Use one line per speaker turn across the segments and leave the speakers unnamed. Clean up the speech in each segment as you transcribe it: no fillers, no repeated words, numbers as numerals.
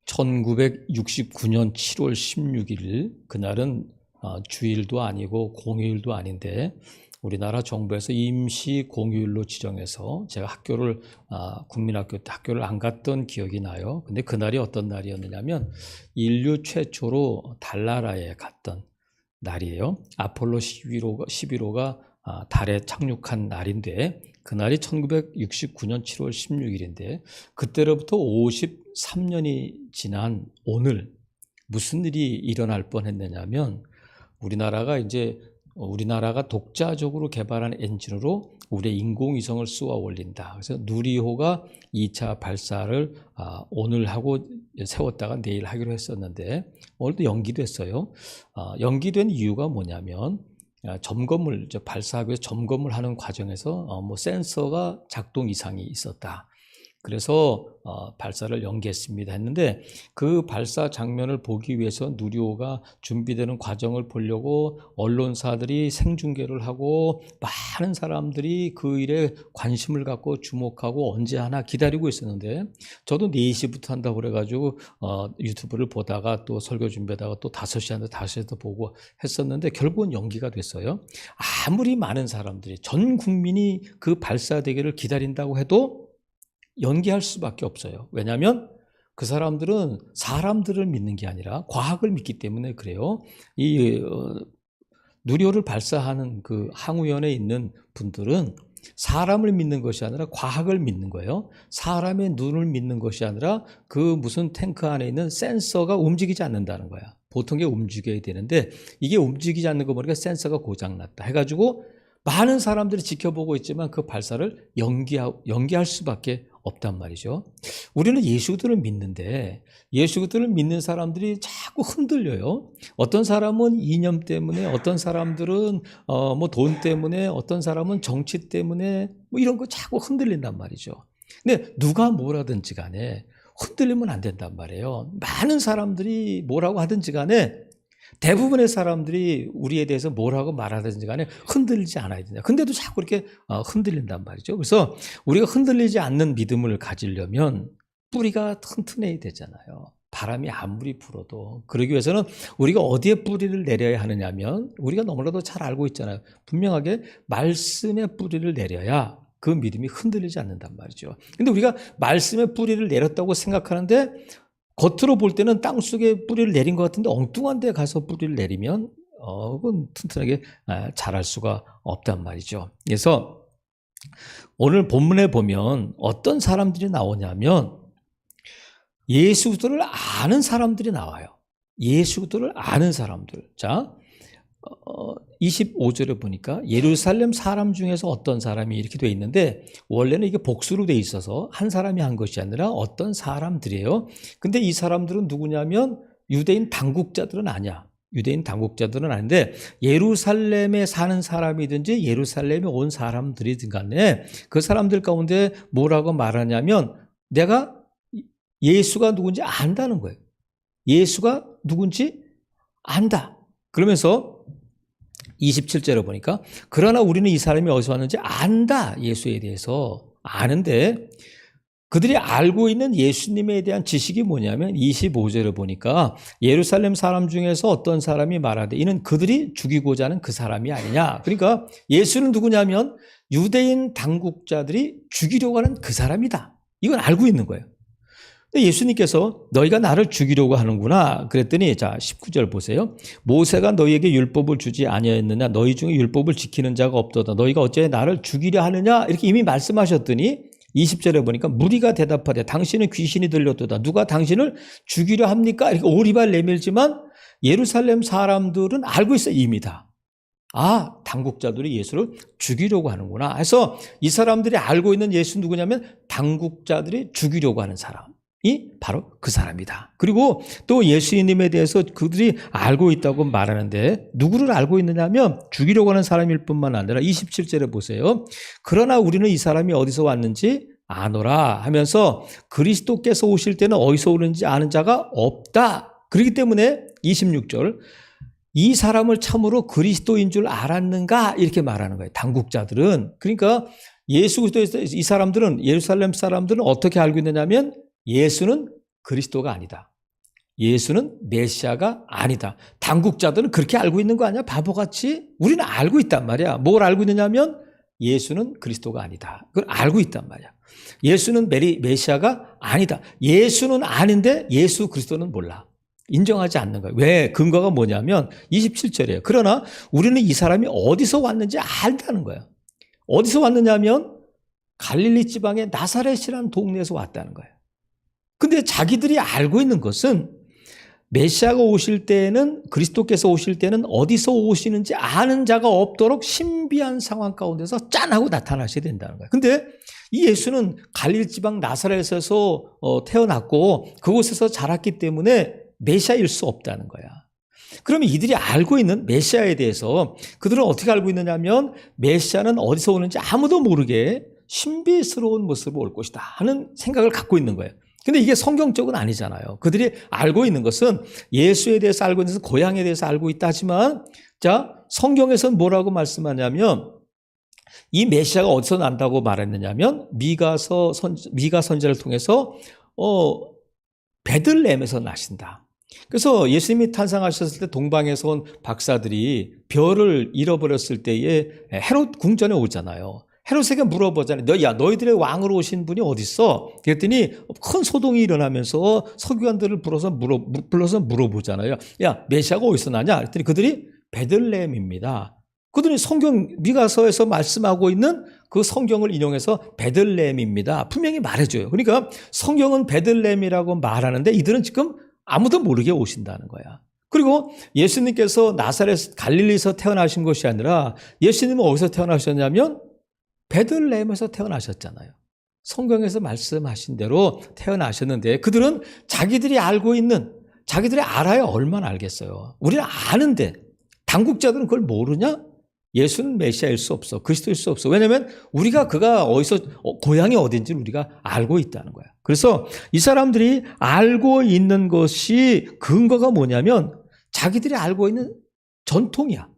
1969년 7월 16일, 그날은 주일도 아니고 공휴일도 아닌데 우리나라 정부에서 임시 공휴일로 지정해서 제가 국민학교 때 학교를 안 갔던 기억이 나요. 근데 그날이 어떤 날이었느냐면 인류 최초로 달나라에 갔던 날이에요. 아폴로 11호가 달에 착륙한 날인데 그날이 1969년 7월 16일인데 그때로부터 53년이 지난 오늘 무슨 일이 일어날 뻔했느냐면 우리나라가 독자적으로 개발한 엔진으로 우리의 인공위성을 쏘아 올린다. 그래서 누리호가 2차 발사를 오늘 하고 세웠다가 내일 하기로 했었는데 오늘도 연기됐어요. 연기된 이유가 뭐냐면 발사하기 위해서 점검을 하는 과정에서 센서가 작동 이상이 있었다. 그래서 발사를 연기했습니다 했는데 그 발사 장면을 보기 위해서 누리호가 준비되는 과정을 보려고 언론사들이 생중계를 하고 많은 사람들이 그 일에 관심을 갖고 주목하고 언제 하나 기다리고 있었는데 저도 4시부터 한다고 그래가지고 유튜브를 보다가 또 설교 준비하다가 또 5시 한다 5시에도 보고 했었는데 결국은 연기가 됐어요. 아무리 많은 사람들이 전 국민이 그 발사되기를 기다린다고 해도 연기할 수밖에 없어요. 왜냐하면 그 사람들은 사람들을 믿는 게 아니라 과학을 믿기 때문에 그래요. 누리호를 발사하는 그 항우연에 있는 분들은 사람을 믿는 것이 아니라 과학을 믿는 거예요. 사람의 눈을 믿는 것이 아니라 그 무슨 탱크 안에 있는 센서가 움직이지 않는다는 거야. 보통 게 움직여야 되는데 이게 움직이지 않는 거 보니까 센서가 고장났다 해가지고 많은 사람들이 지켜보고 있지만 그 발사를 연기할 수밖에 없단 말이죠. 우리는 예수들을 믿는데 예수들을 믿는 사람들이 자꾸 흔들려요. 어떤 사람은 이념 때문에, 어떤 사람들은 돈 때문에, 어떤 사람은 정치 때문에 이런 거 자꾸 흔들린단 말이죠. 근데 누가 뭐라든지 간에 흔들리면 안 된단 말이에요. 많은 사람들이 뭐라고 하든지 간에 대부분의 사람들이 우리에 대해서 뭐라고 말하든지 간에 흔들리지 않아야 된다. 근데도 자꾸 이렇게 흔들린단 말이죠. 그래서 우리가 흔들리지 않는 믿음을 가지려면 뿌리가 튼튼해야 되잖아요. 바람이 아무리 불어도. 그러기 위해서는 우리가 어디에 뿌리를 내려야 하느냐면 우리가 너무나도 잘 알고 있잖아요. 분명하게 말씀에 뿌리를 내려야 그 믿음이 흔들리지 않는단 말이죠. 근데 우리가 말씀에 뿌리를 내렸다고 생각하는데 겉으로 볼 때는 땅속에 뿌리를 내린 것 같은데 엉뚱한 데 가서 뿌리를 내리면 그건 튼튼하게 자랄 수가 없단 말이죠. 그래서 오늘 본문에 보면 어떤 사람들이 나오냐면 예수들을 아는 사람들이 나와요. 예수들을 아는 사람들. 자, 25절에 보니까 예루살렘 사람 중에서 어떤 사람이 이렇게 돼 있는데 원래는 이게 복수로 돼 있어서 한 사람이 한 것이 아니라 어떤 사람들이에요. 근데 이 사람들은 누구냐면 유대인 당국자들은 아니야. 유대인 당국자들은 아닌데 예루살렘에 사는 사람이든지 예루살렘에 온 사람들이든 간에 그 사람들 가운데 뭐라고 말하냐면 내가 예수가 누군지 안다는 거예요. 예수가 누군지 안다. 그러면서 27절에 보니까 그러나 우리는 이 사람이 어디서 왔는지 안다. 예수에 대해서 아는데 그들이 알고 있는 예수님에 대한 지식이 뭐냐면 25절에 보니까 예루살렘 사람 중에서 어떤 사람이 말하되 이는 그들이 죽이고자 하는 그 사람이 아니냐. 그러니까 예수는 누구냐면 유대인 당국자들이 죽이려고 하는 그 사람이다. 이건 알고 있는 거예요. 예수님께서 너희가 나를 죽이려고 하는구나 그랬더니 자 19절 보세요. 모세가 너희에게 율법을 주지 아니하였느냐 너희 중에 율법을 지키는 자가 없도다 너희가 어째 나를 죽이려 하느냐 이렇게 이미 말씀하셨더니 20절에 보니까 무리가 대답하되 당신은 귀신이 들렸도다 누가 당신을 죽이려 합니까? 이렇게 오리발 내밀지만 예루살렘 사람들은 알고 있어요. 이미 다. 당국자들이 예수를 죽이려고 하는구나 해서 이 사람들이 알고 있는 예수 누구냐면 당국자들이 죽이려고 하는 사람 이 바로 그 사람이다. 그리고 또 예수님에 대해서 그들이 알고 있다고 말하는데 누구를 알고 있느냐면 죽이려고 하는 사람일 뿐만 아니라 27절에 보세요. 그러나 우리는 이 사람이 어디서 왔는지 아노라 하면서 그리스도께서 오실 때는 어디서 오는지 아는 자가 없다. 그렇기 때문에 26절 이 사람을 참으로 그리스도인 줄 알았는가 이렇게 말하는 거예요. 당국자들은. 그러니까 예수 그리스도에서 이 사람들은 예루살렘 사람들은 어떻게 알고 있느냐면 예수는 그리스도가 아니다. 예수는 메시아가 아니다. 당국자들은 그렇게 알고 있는 거 아니야? 바보같이? 우리는 알고 있단 말이야. 뭘 알고 있느냐면 예수는 그리스도가 아니다. 그걸 알고 있단 말이야. 예수는 메시아가 아니다. 예수는 아는데 예수 그리스도는 몰라. 인정하지 않는 거예요. 왜? 근거가 뭐냐면 27절이에요. 그러나 우리는 이 사람이 어디서 왔는지 안다는 거예요. 어디서 왔느냐면 갈릴리 지방의 나사렛이라는 동네에서 왔다는 거예요. 근데 자기들이 알고 있는 것은 메시아가 오실 때는, 그리스도께서 오실 때는 어디서 오시는지 아는 자가 없도록 신비한 상황 가운데서 짠하고 나타나셔야 된다는 거예요. 근데 이 예수는 갈릴리 지방 나사렛에서 태어났고 그곳에서 자랐기 때문에 메시아일 수 없다는 거야. 그러면 이들이 알고 있는 메시아에 대해서 그들은 어떻게 알고 있느냐면 메시아는 어디서 오는지 아무도 모르게 신비스러운 모습으로 올 것이다 하는 생각을 갖고 있는 거예요. 근데 이게 성경적은 아니잖아요. 그들이 알고 있는 것은 예수에 대해서 알고 있는 것은 고향에 대해서 알고 있다 하지만, 자, 성경에서는 뭐라고 말씀하냐면 이 메시아가 어디서 난다고 말했느냐면 미가 선지자를 통해서 베들레헴에서 나신다. 그래서 예수님이 탄생하셨을 때 동방에서 온 박사들이 별을 잃어버렸을 때에 헤롯 궁전에 오잖아요. 헤롯에게 물어보잖아요. 너희들의 왕으로 오신 분이 어디 있어? 그랬더니 큰 소동이 일어나면서 서기관들을 불러서 물어보잖아요. 야, 메시아가 어디서 나냐? 그랬더니 그들이 베들레헴입니다. 그들이 성경 미가서에서 말씀하고 있는 그 성경을 인용해서 베들레헴입니다. 분명히 말해줘요. 그러니까 성경은 베들레헴이라고 말하는데 이들은 지금 아무도 모르게 오신다는 거야. 그리고 예수님께서 나사렛 갈릴리에서 태어나신 것이 아니라 예수님은 어디서 태어나셨냐면 베들레헴에서 태어나셨잖아요. 성경에서 말씀하신 대로 태어나셨는데 그들은 자기들이 알고 있는, 자기들이 알아야 얼마나 알겠어요. 우리는 아는데 당국자들은 그걸 모르냐? 예수는 메시아일 수 없어. 그리스도일 수 없어. 왜냐하면 우리가 그가 어디서 고향이 어딘지를 우리가 알고 있다는 거야. 그래서 이 사람들이 알고 있는 것이 근거가 뭐냐면 자기들이 알고 있는 전통이야.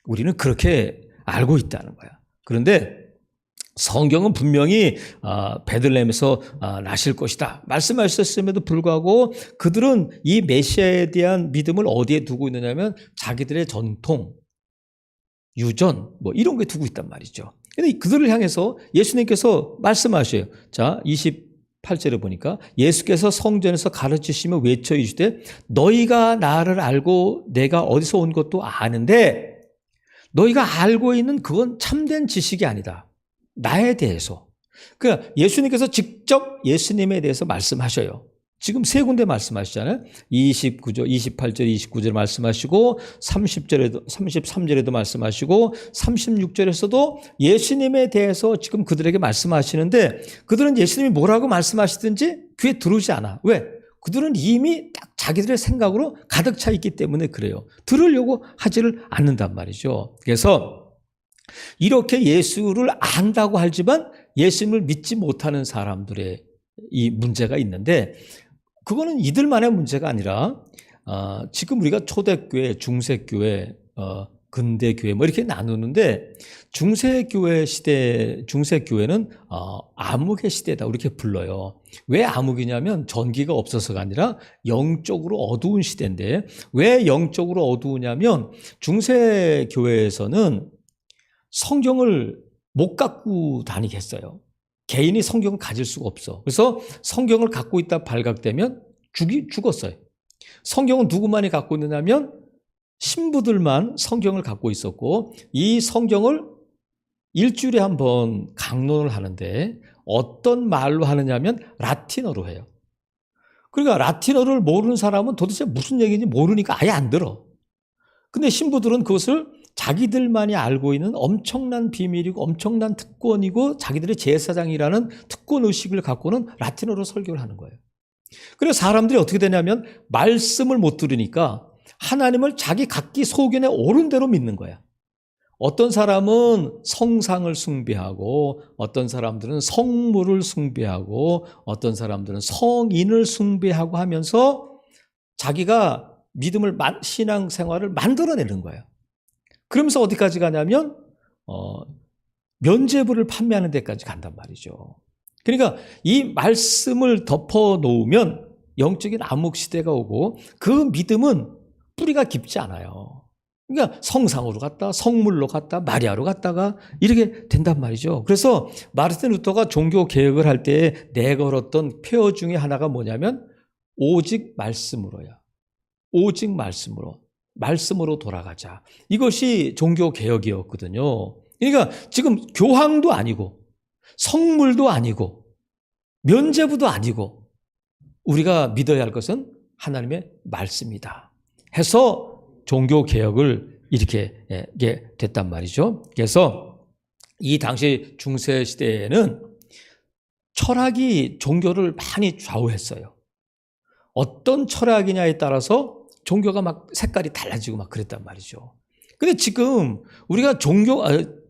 우리는 그렇게 알고 있다는 거야. 그런데 성경은 분명히 베들레헴에서 나실 것이다 말씀하셨음에도 불구하고 그들은 이 메시아에 대한 믿음을 어디에 두고 있느냐면 자기들의 전통, 유전 뭐 이런 게 두고 있단 말이죠. 근데 그들을 향해서 예수님께서 말씀하셔요. 자, 28절에 보니까 예수께서 성전에서 가르치시며 외쳐 이르시되 너희가 나를 알고 내가 어디서 온 것도 아는데 너희가 알고 있는 그건 참된 지식이 아니다. 나에 대해서. 그러니까 예수님께서 직접 예수님에 대해서 말씀하셔요. 지금 세 군데 말씀하시잖아요. 28절, 29절 말씀하시고 30절에도 33절에도 말씀하시고 36절에서도 예수님에 대해서 지금 그들에게 말씀하시는데 그들은 예수님이 뭐라고 말씀하시든지 귀에 들어오지 않아. 왜? 그들은 이미 딱 자기들의 생각으로 가득 차 있기 때문에 그래요. 들으려고 하지를 않는단 말이죠. 그래서 이렇게 예수를 안다고 하지만 예수님을 믿지 못하는 사람들의 이 문제가 있는데 그거는 이들만의 문제가 아니라 지금 우리가 초대교회, 중세교회, 근대교회 뭐 이렇게 나누는데 중세교회는 암흑의 시대다 이렇게 불러요. 왜 암흑이냐면 전기가 없어서가 아니라 영적으로 어두운 시대인데 왜 영적으로 어두우냐면 중세교회에서는 성경을 못 갖고 다니겠어요. 개인이 성경을 가질 수가 없어. 그래서 성경을 갖고 있다 발각되면 죽었어요. 성경은 누구만이 갖고 있느냐면 신부들만 성경을 갖고 있었고 이 성경을 일주일에 한 번 강론을 하는데 어떤 말로 하느냐면 라틴어로 해요. 그러니까 라틴어를 모르는 사람은 도대체 무슨 얘기인지 모르니까 아예 안 들어. 근데 신부들은 그것을 자기들만이 알고 있는 엄청난 비밀이고 엄청난 특권이고 자기들의 제사장이라는 특권의식을 갖고는 라틴어로 설교를 하는 거예요. 그래서 사람들이 어떻게 되냐면 말씀을 못 들으니까 하나님을 자기 각기 소견에 옳은 대로 믿는 거야. 어떤 사람은 성상을 숭배하고 어떤 사람들은 성물을 숭배하고 어떤 사람들은 성인을 숭배하고 하면서 자기가 믿음을 신앙생활을 만들어내는 거예요. 그러면서 어디까지 가냐면 면죄부를 판매하는 데까지 간단 말이죠. 그러니까 이 말씀을 덮어놓으면 영적인 암흑 시대가 오고 그 믿음은 뿌리가 깊지 않아요. 그러니까 성상으로 갔다 성물로 갔다 마리아로 갔다가 이렇게 된단 말이죠. 그래서 마르틴 루터가 종교 개혁을 할 때 내걸었던 표어 중에 하나가 뭐냐면 오직 말씀으로야. 오직 말씀으로 돌아가자. 이것이 종교 개혁이었거든요. 그러니까 지금 교황도 아니고 성물도 아니고 면죄부도 아니고 우리가 믿어야 할 것은 하나님의 말씀이다 해서 종교 개혁을 이렇게 됐단 말이죠. 그래서 이 당시 중세 시대에는 철학이 종교를 많이 좌우했어요. 어떤 철학이냐에 따라서 종교가 막 색깔이 달라지고 막 그랬단 말이죠. 근데 지금 우리가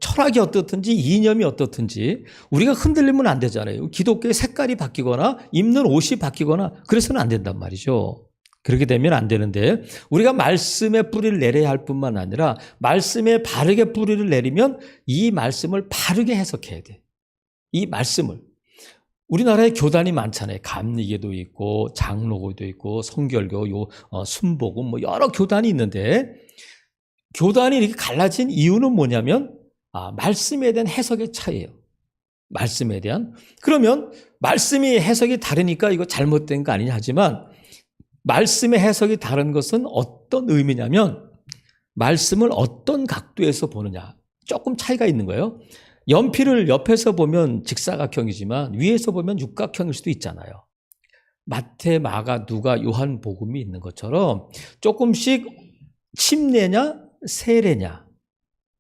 철학이 어떻든지 이념이 어떻든지 우리가 흔들리면 안 되잖아요. 기독교의 색깔이 바뀌거나 입는 옷이 바뀌거나 그래서는 안 된단 말이죠. 그렇게 되면 안 되는데 우리가 말씀의 뿌리를 내려야 할 뿐만 아니라 말씀에 바르게 뿌리를 내리면 이 말씀을 바르게 해석해야 돼. 이 말씀을. 우리나라에 교단이 많잖아요. 감리교도 있고 장로교도 있고 성결교, 순복음 뭐 여러 교단이 있는데 교단이 이렇게 갈라진 이유는 뭐냐면 말씀에 대한 해석의 차이예요. 말씀에 대한. 그러면 말씀이 해석이 다르니까 이거 잘못된 거 아니냐 하지만 말씀의 해석이 다른 것은 어떤 의미냐면 말씀을 어떤 각도에서 보느냐. 조금 차이가 있는 거예요. 연필을 옆에서 보면 직사각형이지만 위에서 보면 육각형일 수도 있잖아요. 마태, 마가, 누가, 요한 복음이 있는 것처럼 조금씩 침례냐 세례냐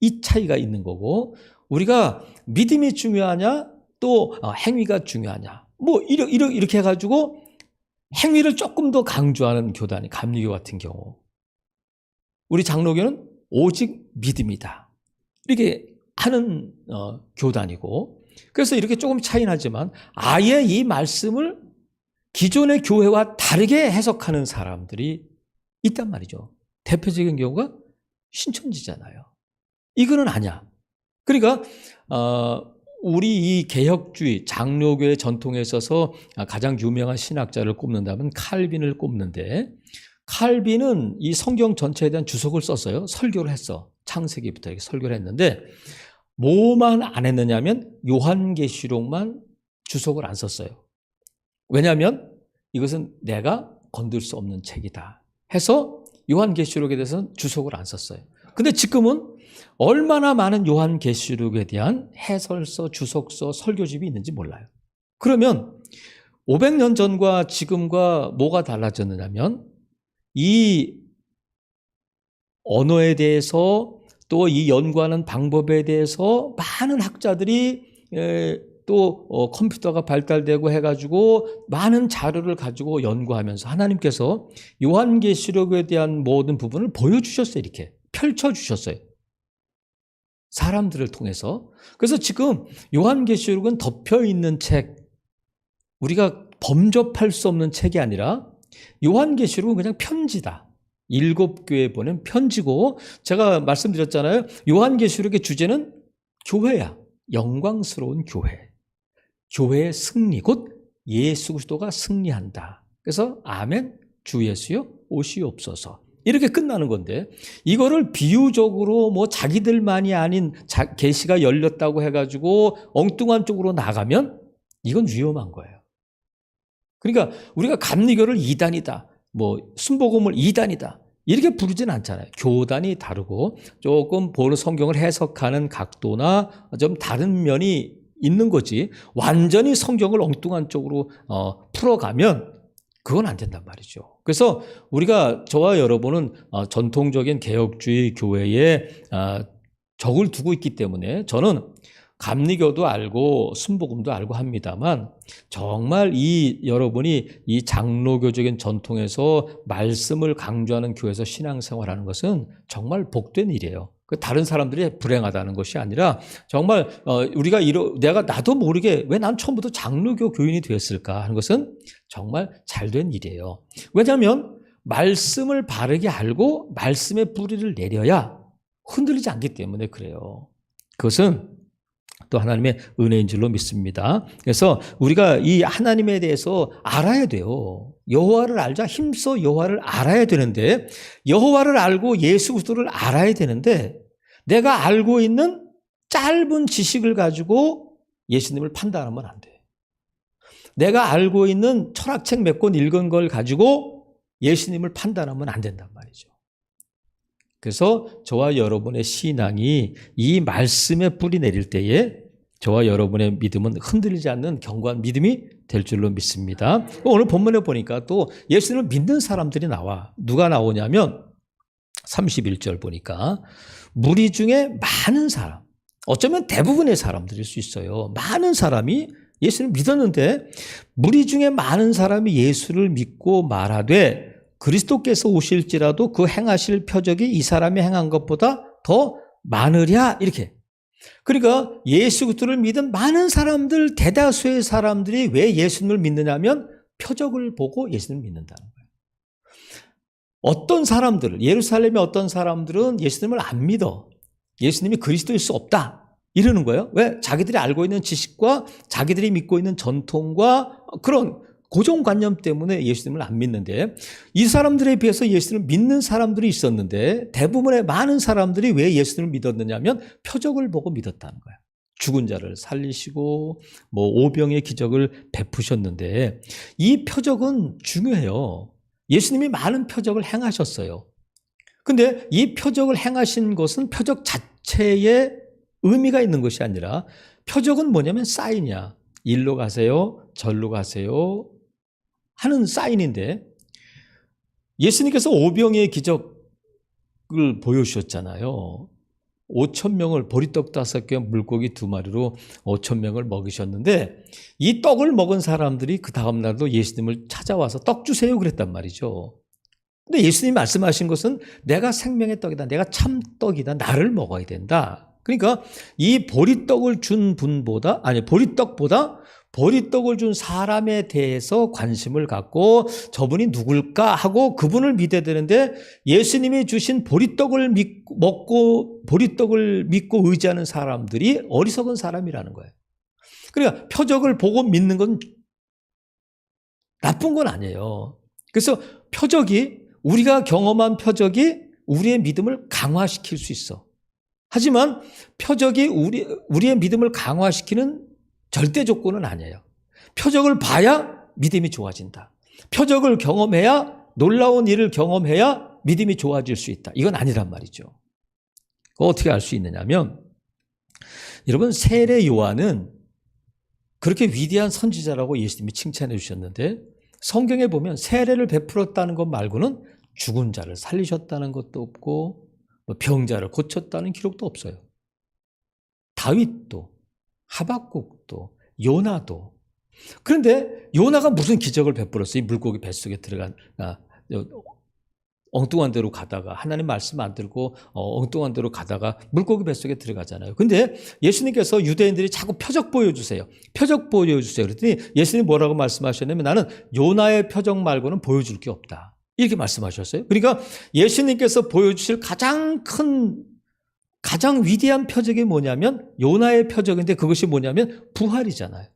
이 차이가 있는 거고 우리가 믿음이 중요하냐 또 행위가 중요하냐 뭐 이렇게 해가지고 행위를 조금 더 강조하는 교단이 감리교 같은 경우 우리 장로교는 오직 믿음이다 이렇게 하는 교단이고 그래서 이렇게 조금 차이 나지만 아예 이 말씀을 기존의 교회와 다르게 해석하는 사람들이 있단 말이죠. 대표적인 경우가 신천지잖아요. 이거는 아니야. 그러니까 우리 이 개혁주의 장로교의 전통에 있어서 가장 유명한 신학자를 꼽는다면 칼빈을 꼽는데 칼빈은 이 성경 전체에 대한 주석을 썼어요. 설교를 했어. 창세기부터 이렇게 설교를 했는데 뭐만 안 했느냐면 요한계시록만 주석을 안 썼어요. 왜냐하면 이것은 내가 건들 수 없는 책이다 해서 요한계시록에 대해서는 주석을 안 썼어요. 근데 지금은 얼마나 많은 요한계시록에 대한 해설서, 주석서, 설교집이 있는지 몰라요. 그러면 500년 전과 지금과 뭐가 달라졌느냐면 이 언어에 대해서 또 이 연구하는 방법에 대해서 많은 학자들이 또 컴퓨터가 발달되고 해가지고 많은 자료를 가지고 연구하면서 하나님께서 요한계시록에 대한 모든 부분을 보여주셨어요. 이렇게 펼쳐주셨어요. 사람들을 통해서. 그래서 지금 요한계시록은 덮여있는 책, 우리가 범접할 수 없는 책이 아니라 요한계시록은 그냥 편지다. 7교회에 보낸 편지고 제가 말씀드렸잖아요. 요한계시록의 주제는 교회야. 영광스러운 교회. 교회의 승리, 곧 예수 그리스도가 승리한다. 그래서 아멘, 주 예수여 오시옵소서. 이렇게 끝나는 건데 이거를 비유적으로 뭐 자기들만이 아닌 계시가 열렸다고 해가지고 엉뚱한 쪽으로 나가면 이건 위험한 거예요. 그러니까 우리가 감리교를 이단이다, 뭐 순복음을 이단이다 이렇게 부르진 않잖아요. 교단이 다르고 조금 성경을 해석하는 각도나 좀 다른 면이 있는 거지 완전히 성경을 엉뚱한 쪽으로 풀어가면 그건 안 된단 말이죠. 그래서 우리가 저와 여러분은 전통적인 개혁주의 교회에 적을 두고 있기 때문에 저는 감리교도 알고 순복음도 알고 합니다만 정말 여러분이 이 장로교적인 전통에서 말씀을 강조하는 교회에서 신앙생활하는 것은 정말 복된 일이에요. 다른 사람들이 불행하다는 것이 아니라 정말 우리가 나도 모르게 왜 난 처음부터 장로교 교인이 되었을까 하는 것은 정말 잘된 일이에요. 왜냐하면 말씀을 바르게 알고 말씀의 뿌리를 내려야 흔들리지 않기 때문에 그래요. 그것은 또 하나님의 은혜인 줄로 믿습니다. 그래서 우리가 이 하나님에 대해서 알아야 돼요. 여호와를 알자. 힘써 여호와를 알아야 되는데, 여호와를 알고 예수 그리스도를 알아야 되는데, 내가 알고 있는 짧은 지식을 가지고 예수님을 판단하면 안 돼. 내가 알고 있는 철학책 몇 권 읽은 걸 가지고 예수님을 판단하면 안 된단 말이죠. 그래서 저와 여러분의 신앙이 이 말씀에 뿌리 내릴 때에 저와 여러분의 믿음은 흔들리지 않는 견고한 믿음이 될 줄로 믿습니다. 오늘 본문에 보니까 또 예수님을 믿는 사람들이 나와. 누가 나오냐면 31절 보니까 무리 중에 많은 사람, 어쩌면 대부분의 사람들일 수 있어요. 많은 사람이 예수를 믿었는데 무리 중에 많은 사람이 예수를 믿고 말하되 그리스도께서 오실지라도 그 행하실 표적이 이 사람이 행한 것보다 더 많으랴, 이렇게. 그러니까 예수 그리스도를 믿은 많은 사람들, 대다수의 사람들이 왜 예수님을 믿느냐면 표적을 보고 예수님을 믿는다는 거예요. 어떤 사람들, 예루살렘의 어떤 사람들은 예수님을 안 믿어. 예수님이 그리스도일 수 없다 이러는 거예요. 왜? 자기들이 알고 있는 지식과 자기들이 믿고 있는 전통과 그런 고정관념 때문에 예수님을 안 믿는데, 이 사람들에 비해서 예수님을 믿는 사람들이 있었는데 대부분의 많은 사람들이 왜 예수님을 믿었느냐면 표적을 보고 믿었다는 거예요. 죽은 자를 살리시고 오병의 기적을 베푸셨는데 이 표적은 중요해요. 예수님이 많은 표적을 행하셨어요. 근데 이 표적을 행하신 것은 표적 자체에 의미가 있는 것이 아니라, 표적은 뭐냐면 사인이야. 일로 가세요, 절로 가세요 하는 사인인데, 예수님께서 오병의 기적을 보여주셨잖아요. 5,000명을 보리떡 5개 물고기 2마리로 5,000명을 먹이셨는데, 이 떡을 먹은 사람들이 그 다음 날도 예수님을 찾아와서 떡 주세요 그랬단 말이죠. 근데 예수님이 말씀하신 것은 내가 생명의 떡이다, 내가 참떡이다, 나를 먹어야 된다. 그러니까 이 보리떡을 준 분보다, 아니 보리떡보다 보리떡을 준 사람에 대해서 관심을 갖고 저분이 누굴까 하고 그분을 믿어야 되는데, 예수님이 주신 보리떡을 먹고 보리떡을 믿고 의지하는 사람들이 어리석은 사람이라는 거예요. 그러니까 표적을 보고 믿는 건 나쁜 건 아니에요. 그래서 우리가 경험한 표적이 우리의 믿음을 강화시킬 수 있어. 하지만 표적이 우리의 믿음을 강화시키는 절대 조건은 아니에요. 표적을 봐야 믿음이 좋아진다. 표적을 경험해야, 놀라운 일을 경험해야 믿음이 좋아질 수 있다. 이건 아니란 말이죠. 어떻게 알 수 있느냐면, 여러분, 세례 요한은 그렇게 위대한 선지자라고 예수님이 칭찬해 주셨는데, 성경에 보면 세례를 베풀었다는 것 말고는 죽은 자를 살리셨다는 것도 없고 병자를 고쳤다는 기록도 없어요. 다윗도, 하박국도, 요나도. 그런데 요나가 무슨 기적을 베풀었어요? 이 물고기 뱃속에 들어간 엉뚱한 데로 가다가 하나님 말씀 안 들고 엉뚱한 데로 가다가 물고기 뱃속에 들어가잖아요. 근데 예수님께서 유대인들이 자꾸 표적 보여주세요. 표적 보여주세요. 그랬더니 예수님이 뭐라고 말씀하셨냐면, 나는 요나의 표적 말고는 보여줄 게 없다, 이렇게 말씀하셨어요. 그러니까 예수님께서 보여주실 가장 위대한 표적이 뭐냐면 요나의 표적인데, 그것이 뭐냐면 부활이잖아요.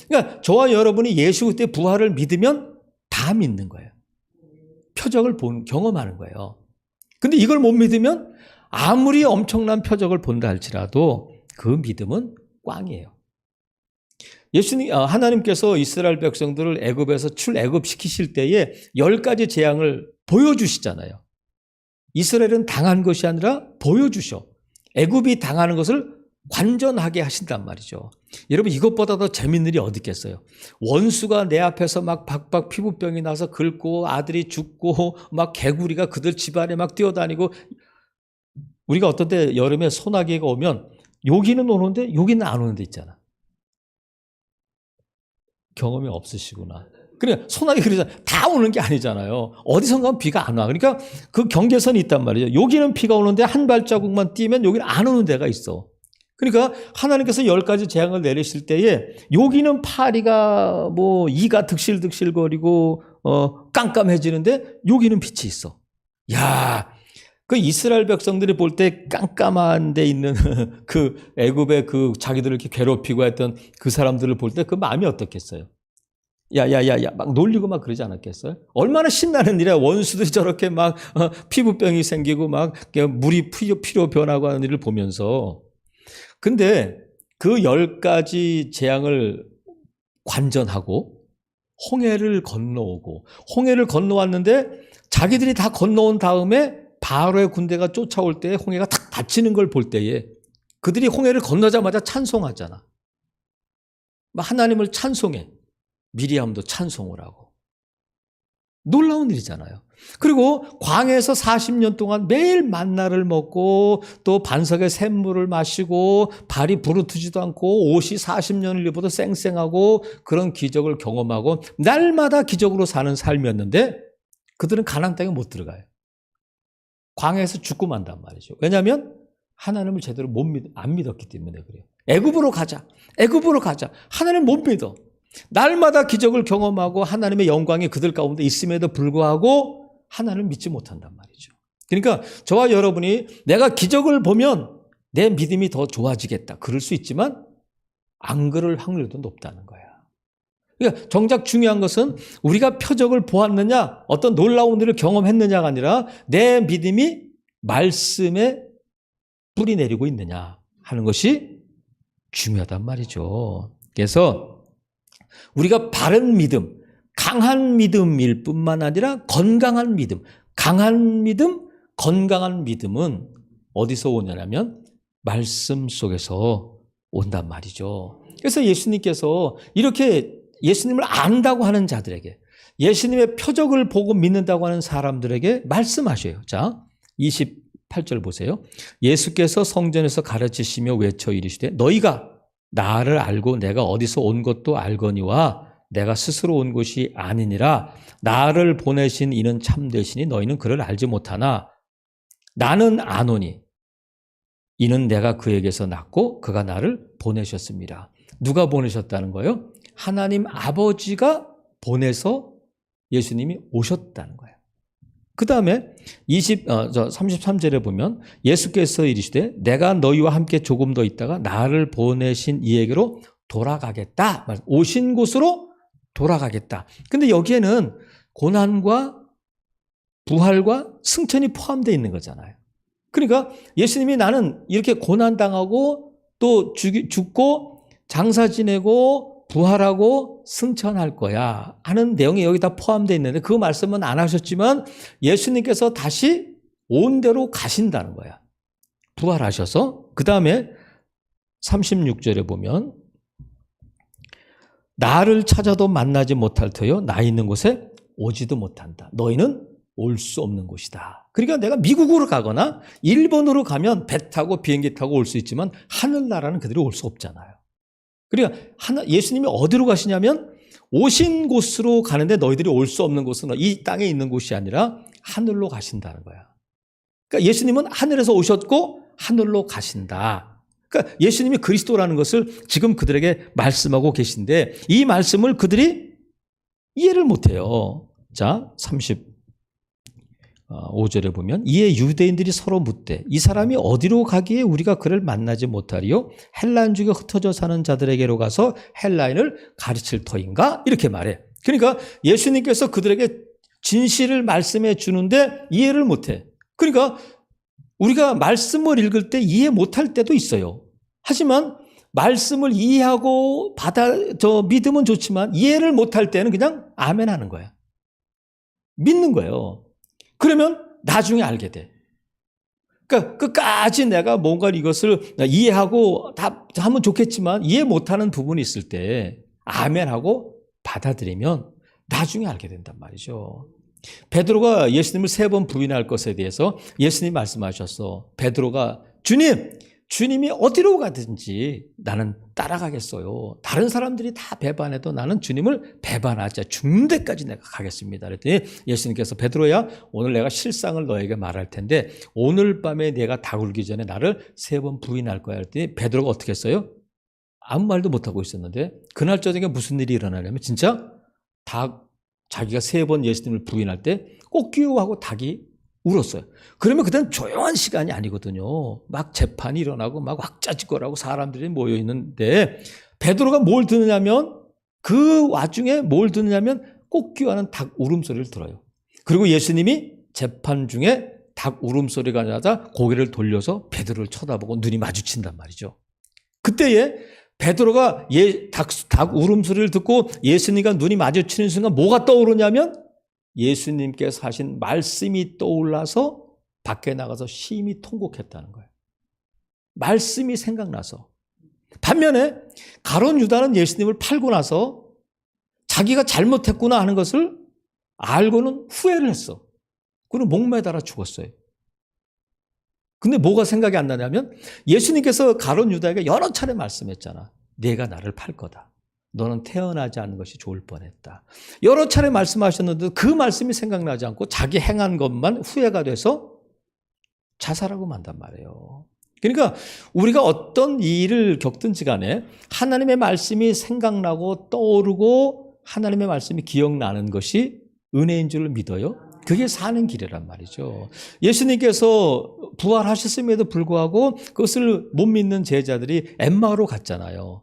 그러니까 저와 여러분이 예수 그때 부활을 믿으면 다 믿는 거예요. 표적을 경험하는 거예요. 근데 이걸 못 믿으면 아무리 엄청난 표적을 본다 할지라도 그 믿음은 꽝이에요. 하나님께서 이스라엘 백성들을 애굽에서 출애굽시키실 때에 10가지 재앙을 보여주시잖아요. 이스라엘은 당한 것이 아니라 보여주셔. 애굽이 당하는 것을 관전하게 하신단 말이죠. 여러분, 이것보다 더 재밌는 일이 어디 있겠어요? 원수가 내 앞에서 막 박박 피부병이 나서 긁고 아들이 죽고 막 개구리가 그들 집안에 막 뛰어다니고, 우리가 어떤 때 여름에 소나기가 오면 여기는 오는데 여기는 안 오는 데 있잖아. 경험이 없으시구나. 그러니까 소나기 그러잖아요. 다 오는 게 아니잖아요. 어디선가 비가 안 와. 그러니까 그 경계선이 있단 말이죠. 여기는 비가 오는데 한 발자국만 뛰면 여기는 안 오는 데가 있어. 그러니까 하나님께서 10가지 재앙을 내리실 때에 여기는 파리가 이가 득실득실거리고 깜깜해지는데 여기는 빛이 있어. 야, 그 이스라엘 백성들이 볼 때 깜깜한 데 있는 그 애굽의 그 자기들을 이렇게 괴롭히고 했던 그 사람들을 볼 때 그 마음이 어떻겠어요? 야야야야 막 놀리고 막 그러지 않았겠어요? 얼마나 신나는 일이야. 원수들이 저렇게 막 피부병이 생기고 막 물이 피로 변하고 하는 일을 보면서. 근데 그 10가지 재앙을 관전하고 홍해를 건너오고, 홍해를 건너왔는데 자기들이 다 건너온 다음에 바로의 군대가 쫓아올 때 홍해가 탁 닫히는 걸 볼 때에 그들이 홍해를 건너자마자 찬송하잖아. 하나님을 찬송해. 미리암도 찬송을 하고. 놀라운 일이잖아요. 그리고 광야에서 40년 동안 매일 만나를 먹고 또 반석의 샘물을 마시고 발이 부르트지도 않고 옷이 40년을 입어도 쌩쌩하고 그런 기적을 경험하고 날마다 기적으로 사는 삶이었는데 그들은 가나안 땅에 못 들어가요. 광야에서 죽고 만단 말이죠. 왜냐하면 하나님을 제대로 안 믿었기 때문에 그래요. 애굽으로 가자. 애굽으로 가자. 하나님 못 믿어. 날마다 기적을 경험하고 하나님의 영광이 그들 가운데 있음에도 불구하고 하나님을 믿지 못한단 말이죠. 그러니까 저와 여러분이 내가 기적을 보면 내 믿음이 더 좋아지겠다. 그럴 수 있지만 안 그럴 확률도 높다는 거야. 그러니까 정작 중요한 것은 우리가 표적을 보았느냐, 어떤 놀라운 일을 경험했느냐가 아니라 내 믿음이 말씀에 뿌리 내리고 있느냐 하는 것이 중요하단 말이죠. 그래서 우리가 바른 믿음, 강한 믿음일 뿐만 아니라 건강한 믿음, 강한 믿음, 건강한 믿음은 어디서 오냐면 말씀 속에서 온단 말이죠. 그래서 예수님께서 이렇게 예수님을 안다고 하는 자들에게, 예수님의 표적을 보고 믿는다고 하는 사람들에게 말씀하셔요. 자, 28절 보세요. 예수께서 성전에서 가르치시며 외쳐 이르시되 너희가 나를 알고 내가 어디서 온 것도 알거니와 내가 스스로 온 것이 아니니라. 나를 보내신 이는 참되시니 너희는 그를 알지 못하나 나는 아노니 이는 내가 그에게서 났고 그가 나를 보내셨습니다. 누가 보내셨다는 거예요? 하나님 아버지가 보내서 예수님이 오셨다는 거예요. 그 다음에 33절에 보면 예수께서 이르시되 내가 너희와 함께 조금 더 있다가 나를 보내신 이에게로 돌아가겠다. 오신 곳으로 돌아가겠다. 근데 여기에는 고난과 부활과 승천이 포함되어 있는 거잖아요. 그러니까 예수님이 나는 이렇게 고난당하고 또 죽고 장사 지내고 부활하고 승천할 거야 하는 내용이 여기 다 포함되어 있는데 그 말씀은 안 하셨지만 예수님께서 다시 온 데로 가신다는 거야. 부활하셔서. 그 다음에 36절에 보면 나를 찾아도 만나지 못할 터요 나 있는 곳에 오지도 못한다. 너희는 올 수 없는 곳이다. 그러니까 내가 미국으로 가거나 일본으로 가면 배 타고 비행기 타고 올 수 있지만 하늘나라는 그들이 올 수 없잖아요. 그러니까 예수님이 어디로 가시냐면 오신 곳으로 가는데 너희들이 올 수 없는 곳은 이 땅에 있는 곳이 아니라 하늘로 가신다는 거야. 그러니까 예수님은 하늘에서 오셨고 하늘로 가신다. 그러니까 예수님이 그리스도라는 것을 지금 그들에게 말씀하고 계신데 이 말씀을 그들이 이해를 못해요. 자, 35절에 보면 이에 유대인들이 서로 묻되 이 사람이 어디로 가기에 우리가 그를 만나지 못하리요? 헬라인 중에 흩어져 사는 자들에게로 가서 헬라인을 가르칠 터인가? 이렇게 말해. 그러니까 예수님께서 그들에게 진실을 말씀해 주는데 이해를 못해. 그러니까 우리가 말씀을 읽을 때 이해 못할 때도 있어요. 하지만 말씀을 이해하고 믿으면 좋지만 이해를 못할 때는 그냥 아멘 하는 거야. 믿는 거예요. 그러면 나중에 알게 돼. 그러니까 끝까지 내가 뭔가 이것을 이해하고 다 하면 좋겠지만 이해 못하는 부분이 있을 때 아멘하고 받아들이면 나중에 알게 된단 말이죠. 베드로가 예수님을 3번 부인할 것에 대해서 예수님이 말씀하셨어. 베드로가 주님이 어디로 가든지 나는 따라가겠어요. 다른 사람들이 다 배반해도 나는 주님을 배반하지 않아 죽는 데까지 내가 가겠습니다. 그랬더니 예수님께서 베드로야 오늘 내가 실상을 너에게 말할 텐데 오늘 밤에 내가 다 굴기 전에 나를 3번 부인할 거야. 그랬더니 베드로가 어떻게 했어요? 아무 말도 못하고 있었는데 그날 저녁에 무슨 일이 일어나냐면 진짜 자기가 3번 예수님을 부인할 때 꼬끼우하고 닭이 울었어요. 그러면 그때는 조용한 시간이 아니거든요. 막 재판이 일어나고 막 왁자지껄하고 사람들이 모여 있는데 베드로가 뭘 듣느냐면 그 와중에 뭘 듣느냐면 꽃기와는 닭 울음소리를 들어요. 그리고 예수님이 재판 중에 닭 울음소리가 나자 고개를 돌려서 베드로를 쳐다보고 눈이 마주친단 말이죠. 그때에 베드로가 닭 울음소리를 듣고 예수님과 눈이 마주치는 순간 뭐가 떠오르냐면 예수님께서 하신 말씀이 떠올라서 밖에 나가서 심히 통곡했다는 거예요. 말씀이 생각나서. 반면에 가룟 유다는 예수님을 팔고 나서 자기가 잘못했구나 하는 것을 알고는 후회를 했어. 그리고 목매달아 죽었어요. 근데 뭐가 생각이 안 나냐면 예수님께서 가룟 유다에게 여러 차례 말씀했잖아. 네가 나를 팔 거다. 너는 태어나지 않는 것이 좋을 뻔했다. 여러 차례 말씀하셨는데 그 말씀이 생각나지 않고 자기 행한 것만 후회가 돼서 자살하고 만단 말이에요. 그러니까 우리가 어떤 일을 겪든지 간에 하나님의 말씀이 생각나고 떠오르고 하나님의 말씀이 기억나는 것이 은혜인 줄 믿어요. 그게 사는 길이란 말이죠. 예수님께서 부활하셨음에도 불구하고 그것을 못 믿는 제자들이 엠마오로 갔잖아요.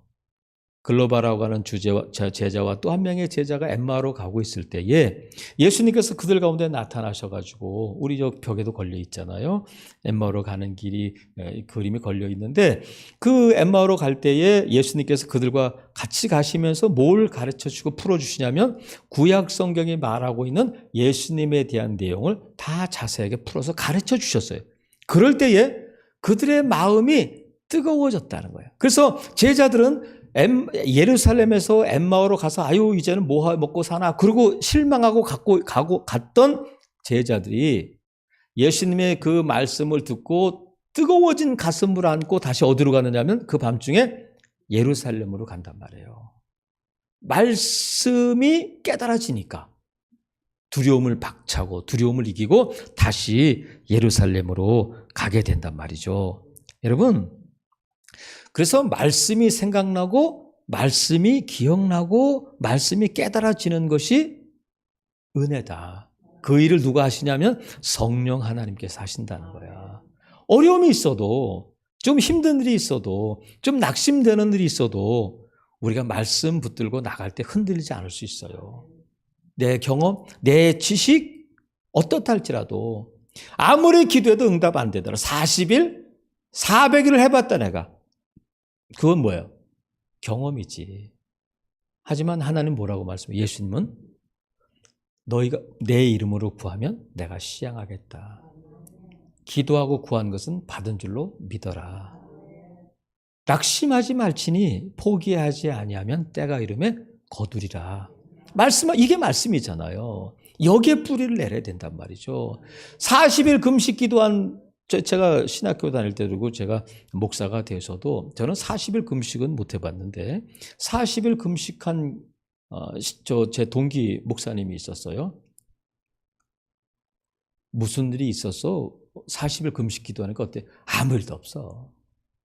글로바라고 하는 제자와 또 한 명의 제자가 엠마오로 가고 있을 때에 예수님께서 그들 가운데 나타나셔가지고 우리 저 벽에도 걸려 있잖아요. 엠마오로 가는 길이 그림이 걸려 있는데 그 엠마오로 갈 때에 예수님께서 그들과 같이 가시면서 뭘 가르쳐 주고 풀어 주시냐면 구약 성경이 말하고 있는 예수님에 대한 내용을 다 자세하게 풀어서 가르쳐 주셨어요. 그럴 때에 그들의 마음이 뜨거워졌다는 거예요. 그래서 제자들은 예루살렘에서 엠마오로 가서 아유 이제는 뭐 먹고 사나 그러고 실망하고 갔던 제자들이 예수님의 그 말씀을 듣고 뜨거워진 가슴을 안고 다시 어디로 가느냐면 그 밤중에 예루살렘으로 간단 말이에요. 말씀이 깨달아지니까 두려움을 박차고 두려움을 이기고 다시 예루살렘으로 가게 된단 말이죠. 여러분, 그래서 말씀이 생각나고 말씀이 기억나고 말씀이 깨달아지는 것이 은혜다. 그 일을 누가 하시냐면 성령 하나님께서 하신다는 거야. 어려움이 있어도 좀 힘든 일이 있어도 좀 낙심되는 일이 있어도 우리가 말씀 붙들고 나갈 때 흔들리지 않을 수 있어요. 내 경험, 내 지식 어떻다 할지라도 아무리 기도해도 응답 안 되더라. 40일, 400일을 해봤다 내가. 그건 뭐예요? 경험이지. 하지만 하나님 뭐라고 말씀해요? 예수님은 너희가 내 이름으로 구하면 내가 시향하겠다. 기도하고 구한 것은 받은 줄로 믿어라. 낙심하지 말지니 포기하지 아니하면 때가 이르매 거두리라. 이게 말씀이잖아요. 여기에 뿌리를 내려야 된단 말이죠. 40일 금식 기도한 제가 신학교 다닐 때 그리고 제가 목사가 돼서도 저는 40일 금식은 못 해봤는데 40일 금식한 제 동기 목사님이 있었어요. 무슨 일이 있었어? 40일 금식 기도하니까 어때? 아무 일도 없어.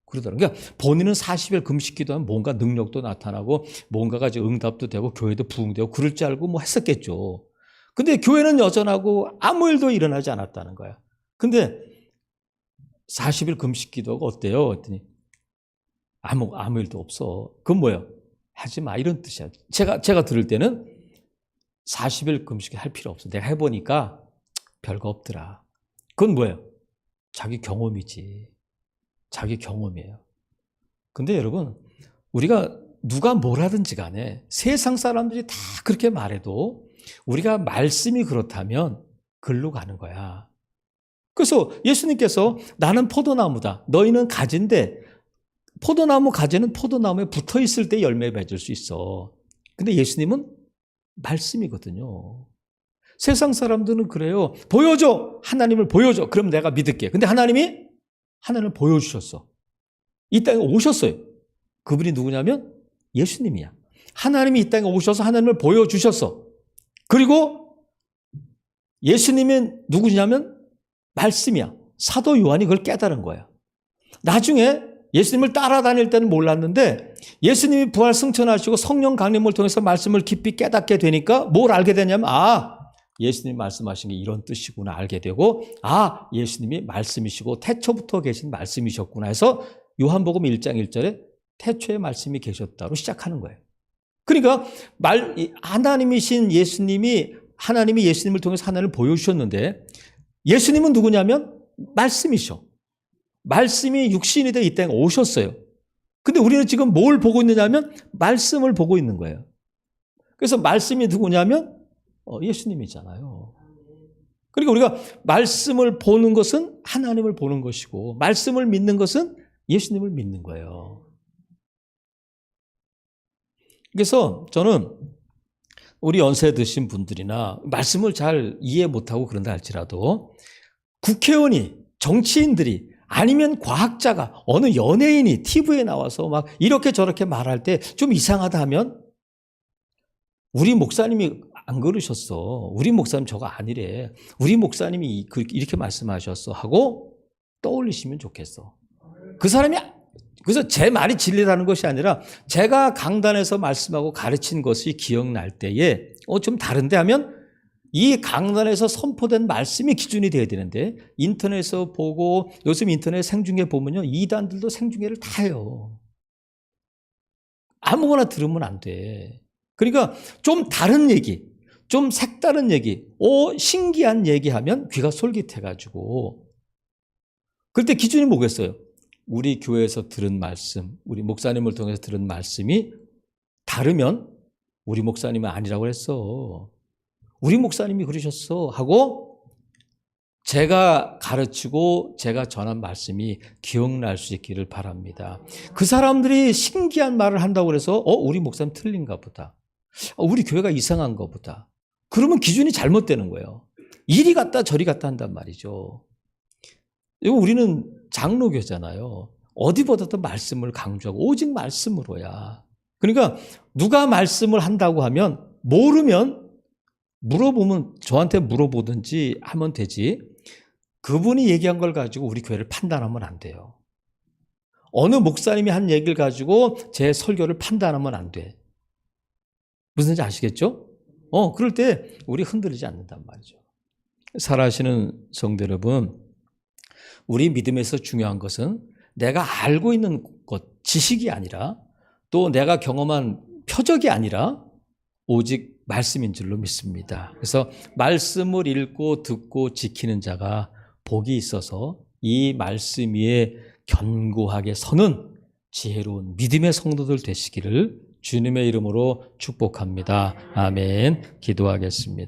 그러더라고요. 그러니까 본인은 40일 금식 기도하면 뭔가 능력도 나타나고 뭔가가 응답도 되고 교회도 부흥되고 그럴 줄 알고 뭐 했었겠죠. 근데 교회는 여전하고 아무 일도 일어나지 않았다는 거야. 근데 40일 금식 기도가 어때요? 했더니 아무 일도 없어. 그건 뭐예요? 하지 마 이런 뜻이야. 제가 들을 때는 40일 금식 할 필요 없어. 내가 해보니까 별거 없더라. 그건 뭐예요? 자기 경험이지. 자기 경험이에요. 근데 여러분, 우리가 누가 뭘 하든지 간에 세상 사람들이 다 그렇게 말해도 우리가 말씀이 그렇다면 글로 가는 거야. 그래서 예수님께서 나는 포도나무다. 너희는 가지인데 포도나무 가지는 포도나무에 붙어 있을 때 열매 맺을 수 있어. 근데 예수님은 말씀이거든요. 세상 사람들은 그래요. 보여줘. 하나님을 보여줘. 그럼 내가 믿을게. 근데 하나님이 하나님을 보여주셨어. 이 땅에 오셨어요. 그분이 누구냐면 예수님이야. 하나님이 이 땅에 오셔서 하나님을 보여주셨어. 그리고 예수님이 누구냐면 말씀이야. 사도 요한이 그걸 깨달은 거야. 나중에 예수님을 따라다닐 때는 몰랐는데 예수님이 부활 승천하시고 성령 강림을 통해서 말씀을 깊이 깨닫게 되니까 뭘 알게 되냐면 예수님이 말씀하신 게 이런 뜻이구나 알게 되고, 아, 예수님이 말씀이시고 태초부터 계신 말씀이셨구나 해서 요한복음 1장 1절에 태초에 말씀이 계셨다로 시작하는 거예요. 그러니까 하나님이신 하나님이 예수님을 통해서 하나님을 보여주셨는데, 예수님은 누구냐면 말씀이셔. 말씀이 육신이 되어 이 땅에 오셨어요. 근데 우리는 지금 뭘 보고 있느냐면 말씀을 보고 있는 거예요. 그래서 말씀이 누구냐면 예수님이잖아요. 그러니까 우리가 말씀을 보는 것은 하나님을 보는 것이고, 말씀을 믿는 것은 예수님을 믿는 거예요. 그래서 저는 우리 연세 드신 분들이나 말씀을 잘 이해 못하고 그런다 할지라도 국회의원이, 정치인들이, 아니면 과학자가, 어느 연예인이 TV에 나와서 막 이렇게 저렇게 말할 때 좀 이상하다 하면, 우리 목사님이 안 그러셨어, 우리 목사님 저거 아니래, 우리 목사님이 이렇게 말씀하셨어 하고 떠올리시면 좋겠어. 그 사람이, 그래서 제 말이 진리라는 것이 아니라 제가 강단에서 말씀하고 가르친 것이 기억날 때에 좀 다른데 하면, 이 강단에서 선포된 말씀이 기준이 되어야 되는데, 인터넷에서 보고, 요즘 인터넷 생중계 보면요, 이단들도 생중계를 다 해요. 아무거나 들으면 안 돼. 그러니까 좀 다른 얘기, 좀 색다른 얘기, 신기한 얘기하면 귀가 솔깃해가지고, 그럴 때 기준이 뭐겠어요? 우리 교회에서 들은 말씀, 우리 목사님을 통해서 들은 말씀이 다르면 우리 목사님은 아니라고 했어, 우리 목사님이 그러셨어 하고 제가 가르치고 제가 전한 말씀이 기억날 수 있기를 바랍니다. 그 사람들이 신기한 말을 한다고 해서 우리 목사님 틀린가 보다, 우리 교회가 이상한가 보다, 그러면 기준이 잘못되는 거예요. 이리 갔다 저리 갔다 한단 말이죠. 우리는 장로교잖아요. 어디보다도 말씀을 강조하고 오직 말씀으로야. 그러니까 누가 말씀을 한다고 하면, 모르면 물어보면 저한테 물어보든지 하면 되지, 그분이 얘기한 걸 가지고 우리 교회를 판단하면 안 돼요. 어느 목사님이 한 얘기를 가지고 제 설교를 판단하면 안 돼. 무슨 말인지 아시겠죠? 그럴 때 우리 흔들리지 않는단 말이죠. 살아가시는 성도 여러분, 우리 믿음에서 중요한 것은 내가 알고 있는 것, 지식이 아니라, 또 내가 경험한 표적이 아니라 오직 말씀인 줄로 믿습니다. 그래서 말씀을 읽고 듣고 지키는 자가 복이 있어서 이 말씀 위에 견고하게 서는 지혜로운 믿음의 성도들 되시기를 주님의 이름으로 축복합니다. 아멘. 기도하겠습니다.